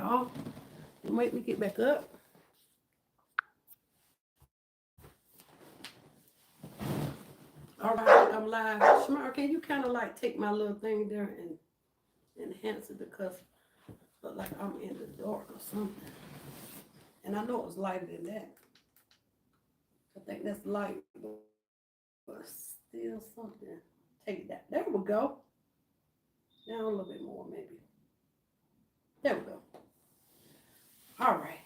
y'all. Don't make me get back up. All right, I'm live. Shamar, can you kind of like take my little thing there and enhance it because it look like I'm in the dark or something. And I know it was lighter than that. I think that's light, but still something. Take that. There we go. Down a little bit more, maybe. There we go. All right.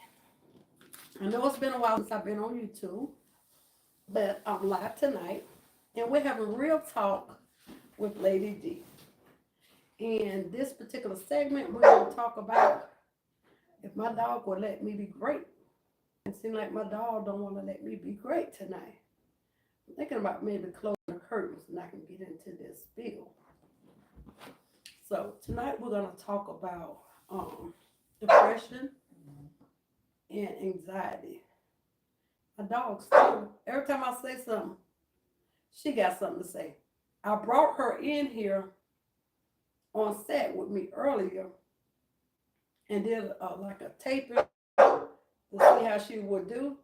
I know it's been a while since I've been on YouTube, but I'm live tonight, and we're having real talk with Lady D. In this particular segment, we're going to talk about if my dog will let me be great. It seems like my dog don't want to let me be great tonight. I'm thinking about maybe closing the curtains and I can get into this spiel. So tonight we're going to talk about depression and anxiety. My dog still, every time I say something, she got something to say. I brought her in here on set with me earlier and did like a taping to see how she would do.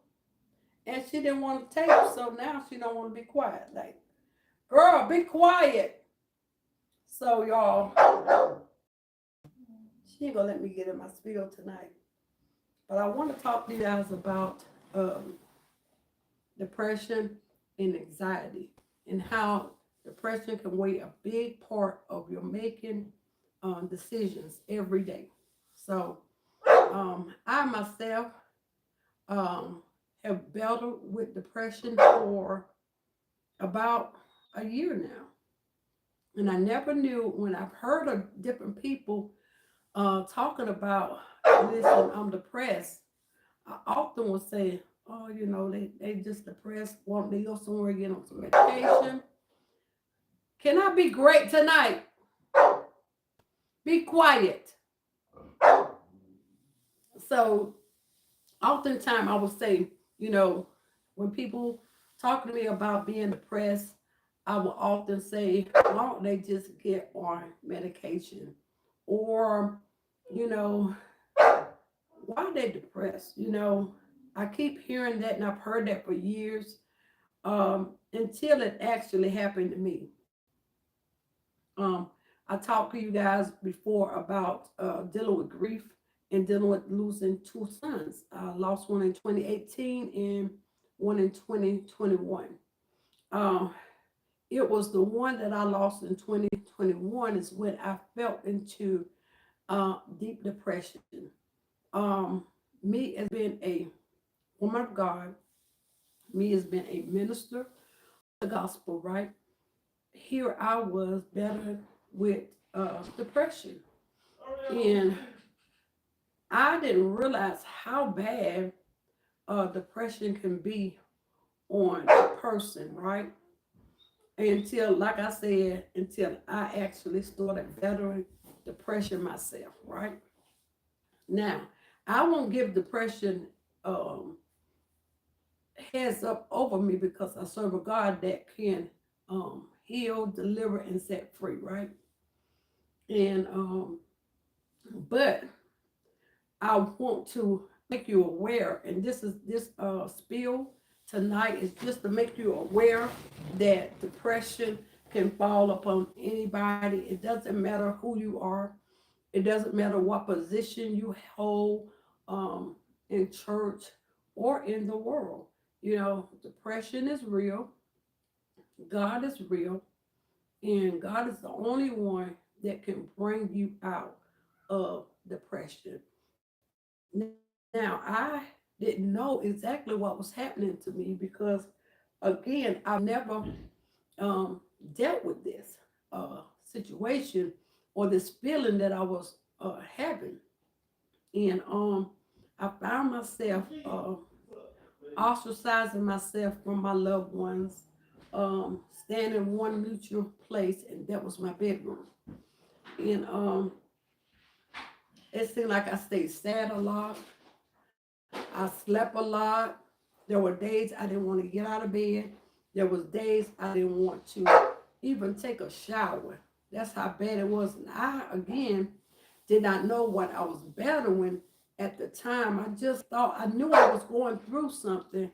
And she didn't want to tape, so now she don't want to be quiet. Like, girl, be quiet. So y'all, she ain't gonna let me get in my spiel tonight. But I want to talk to you guys about depression and anxiety and how depression can weigh a big part of your making decisions every day. So I myself have battled with depression for about a year now. And I never knew when I've heard of different people talking about, listen, I'm depressed. I often will say, oh, you know, they just depressed, want to go somewhere, get on some medication. Can I be great tonight? Be quiet. So oftentimes I will say, you know, when people talk to me about being depressed, I will often say, why don't they just get on medication? Or, you know, why are they depressed? You know, I keep hearing that and I've heard that for years until it actually happened to me. I talked to you guys before about dealing with grief and dealing with losing two sons. I lost one in 2018 and one in 2021. It was the one that I lost in 2021 is when I fell into deep depression. Me as being a woman of God, me as being a minister of the gospel, right? Here I was battling with depression. And I didn't realize how bad depression can be on a person, right? Until, like I said, until I actually started battling depression myself, right? Now, I won't give depression heads up over me because I serve a God that can heal, deliver, and set free, right? And but I want to make you aware, and this spiel tonight is just to make you aware that depression can fall upon anybody. It doesn't matter who you are. It doesn't matter what position you hold in church or in the world. You know, depression is real. God is real. And God is the only one that can bring you out of depression. Now, I didn't know exactly what was happening to me because, again, I've never dealt with this situation or this feeling that I was having. And I found myself ostracizing myself from my loved ones, staying in one mutual place, and that was my bedroom. And it seemed like I stayed sad a lot. I slept a lot. There were days I didn't want to get out of bed. There was days I didn't want to even take a shower. That's how bad it was. And I, again, did not know what I was battling at the time. I just thought I knew I was going through something,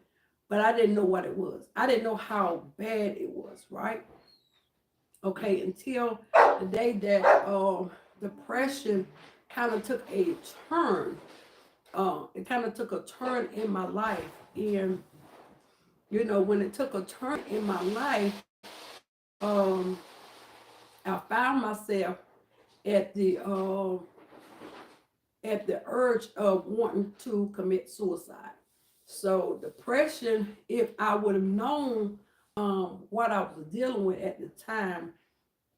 but I didn't know what it was. I didn't know how bad it was, right? Okay, until the day that depression kind of took a turn. It kind of took a turn in my life. And, when it took a turn in my life, um, I found myself at the urge of wanting to commit suicide. So depression, if I would have known what I was dealing with at the time,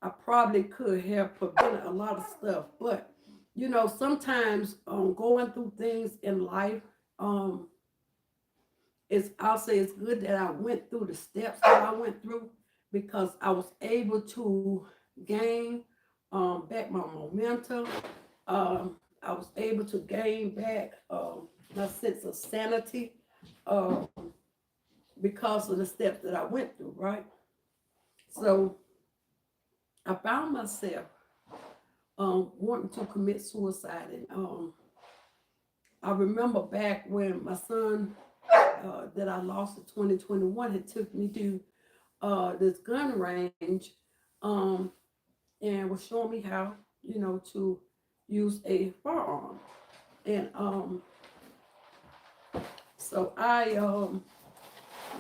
I probably could have prevented a lot of stuff. But sometimes going through things in life, um, I'll say it's good that I went through the steps that I went through because I was able to gain back my momentum. I was able to gain back my sense of sanity um, because of the steps that I went through, right? So I found myself wanting to commit suicide. And I remember back when my son that I lost in 2021 had took me to this gun range and was showing me how, to use a firearm. And so I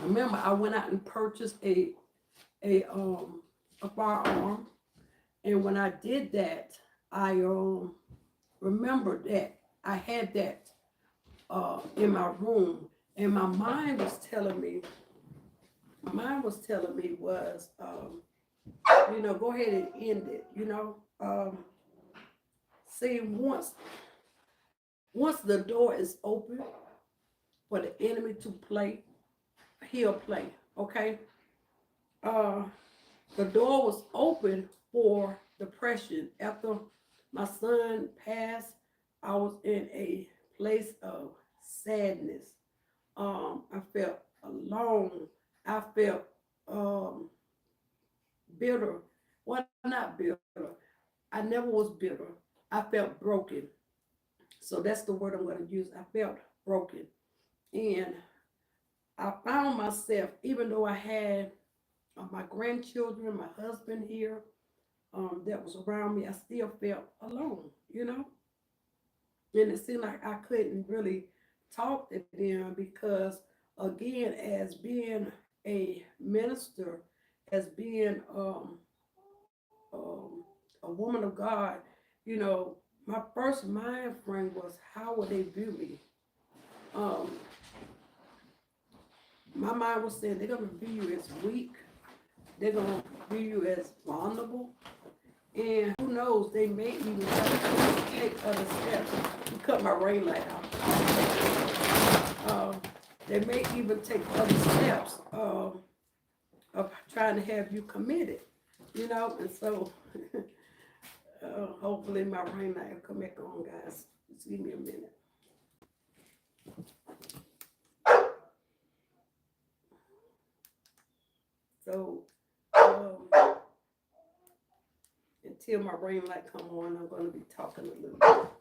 remember I went out and purchased a firearm. And when I did that, I remember that I had that in my room, and my mind was telling me was, go ahead and end it. See, once the door is open for the enemy to play, he'll play. Okay. Uh, the door was open for depression. After my son passed, I was in a place of sadness. I felt alone. I felt um, bitter. Well, not bitter. I never was bitter. I felt broken. So that's the word I'm going to use. I felt broken. And I found myself, even though I had my grandchildren, my husband here, that was around me, I still felt alone. And it seemed like I couldn't really talk to them because, again, as being a minister, as being a woman of God, my first mind frame was how would they view me? Um, my mind was saying they're going to view you as weak, they're going to view you as vulnerable, and who knows, they may even have to take other steps to cut my ring light out. They may even take other steps of trying to have you committed, and so hopefully my ring light will come back on, guys. Just give me a minute. So until my ring light come on, I'm going to be talking a little bit.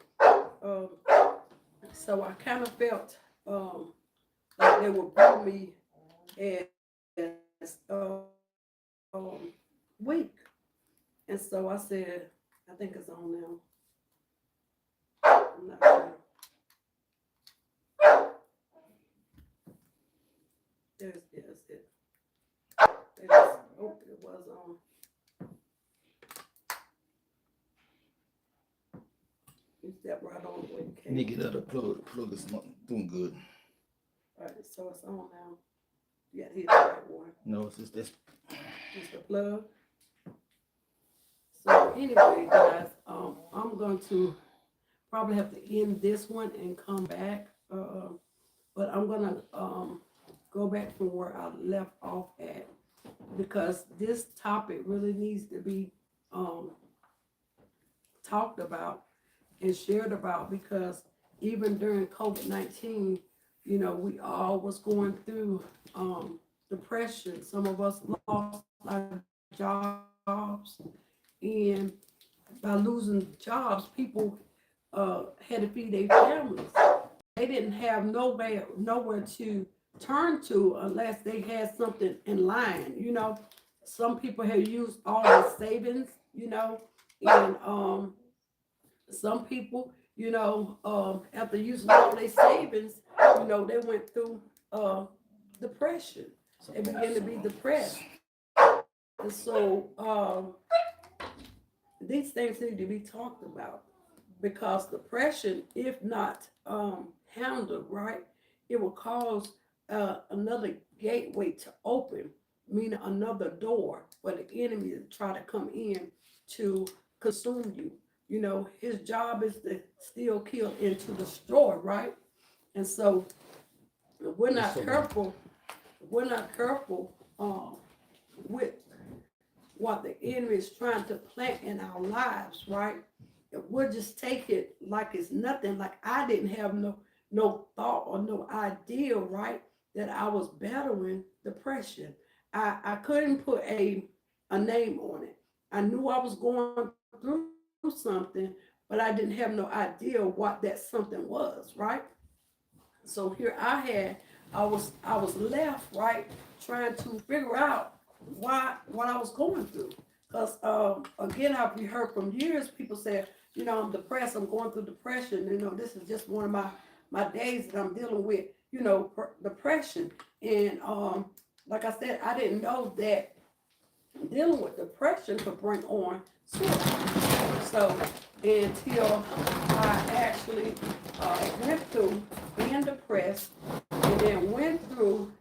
So I kind of felt like they would view me as weak. And so I said, I think it's on now. I'm not sure. There's it. Oh, it was on. You step right on the way you came. Nigga, that plug is not doing good. All right, so it's on now. You got to hit the right one. No, it's just this. Just the plug. So anyway, guys, I'm going to probably have to end this one and come back. But I'm going to go back from where I left off at because this topic really needs to be talked about and shared about because even during COVID-19, we all was going through depression. Some of us lost our jobs, and by losing jobs, people had to feed their families. They didn't have nowhere to turn to unless they had something in line. Some people have used all their savings. And some people, after using all their savings, they went through depression. They began to be depressed. And so these things need to be talked about because depression, if not handled right, it will cause another gateway to open, meaning another door for the enemy to try to come in to consume you. His job is to steal, kill, and to destroy, right? And so if we're not careful, with what the enemy is trying to plant in our lives, right? If we'll just take it like it's nothing, like I didn't have no thought or no idea, right, that I was battling depression. I couldn't put a name on it. I knew I was going through something, but I didn't have no idea what that something was, right? So here I was left, right, trying to figure out what I was going through. Because again, I've heard from years people say, I'm depressed, I'm going through depression. This is just one of my days that I'm dealing with, depression. And like I said, I didn't know that dealing with depression could bring on suicide. So until I actually went through being depressed and then went through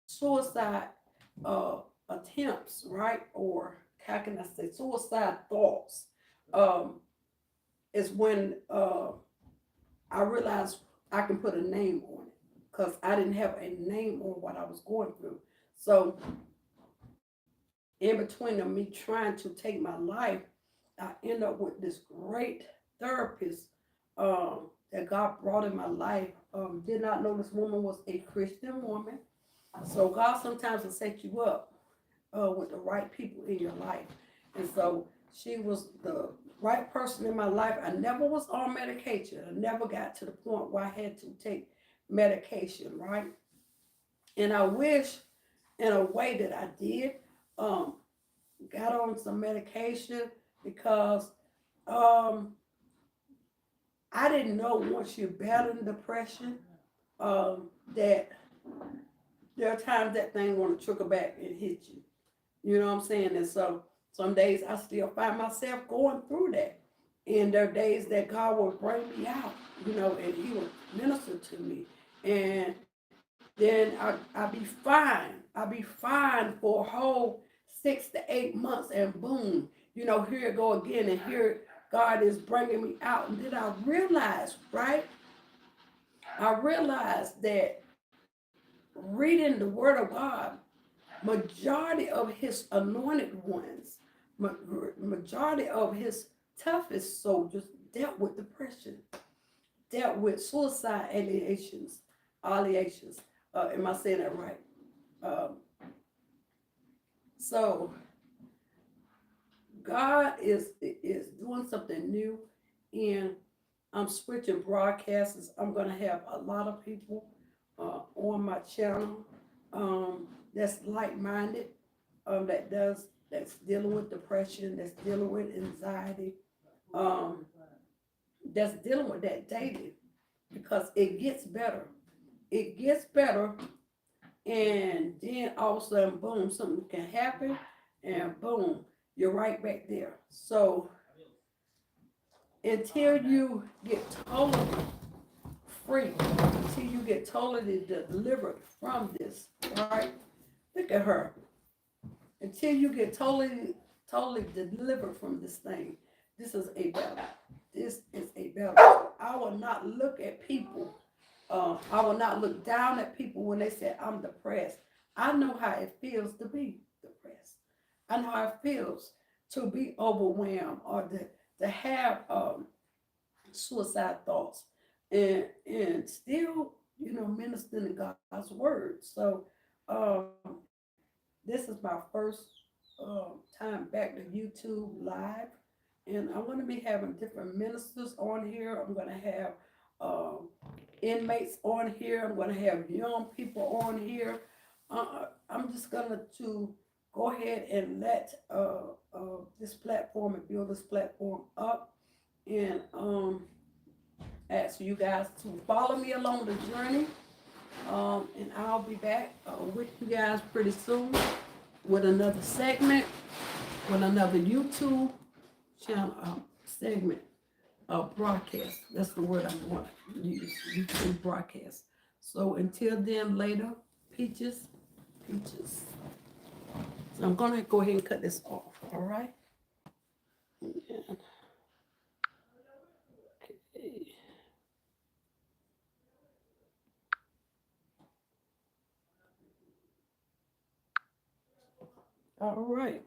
suicide uh, attempts, right? Or how can I say suicide thoughts, um, is when I realized I can put a name on it because I didn't have a name on what I was going through. So in between of me trying to take my life, I end up with this great therapist that God brought in my life. Did not know this woman was a Christian woman. So God sometimes will set you up with the right people in your life. And so she was the right person in my life. I never was on medication. I never got to the point where I had to take medication, right? And I wish in a way that I did, um, got on some medication because um, I didn't know once you're battling depression that there are times that thing want to trickle back and hit you. You know what I'm saying? And so some days I still find myself going through that. And there are days that God will bring me out, and He will minister to me. And then I be fine. I be fine for a whole 6 to 8 months, and boom, here it go again. And here God is bringing me out. And then I realized, right? I realized that reading the Word of God, majority of His anointed ones, majority of His toughest soldiers dealt with depression, dealt with suicide allegations. Am I saying that right? Um, so God is doing something new, and I'm switching broadcasts. I'm gonna have a lot of people on my channel that's like-minded, that's dealing with depression, that's dealing with anxiety, um, that's dealing with that daily, because it gets better. It gets better, and then all of a sudden, boom, something can happen, and boom, you're right back there. So until you get totally free, until you get totally delivered from this, right? Look at her. Until you get totally delivered from this thing, this is a battle. This is a battle. I will not look at people. I will not look down at people when they say I'm depressed. I know how it feels to be depressed. I know how it feels to be overwhelmed or to have suicide thoughts, and still, ministering God's word. So um, this is my first time back to YouTube Live. And I'm going to be having different ministers on here. I'm going to have um, inmates on here. I'm going to have young people on here. I'm just going to go ahead and let this platform and build this platform up. And ask you guys to follow me along the journey. And I'll be back with you guys pretty soon with another segment, with another YouTube channel segment broadcast. That's the word I want to use, YouTube broadcast. So until then, later, peaches, peaches. So I'm gonna go ahead and cut this off, all right? Yeah. Okay. All right.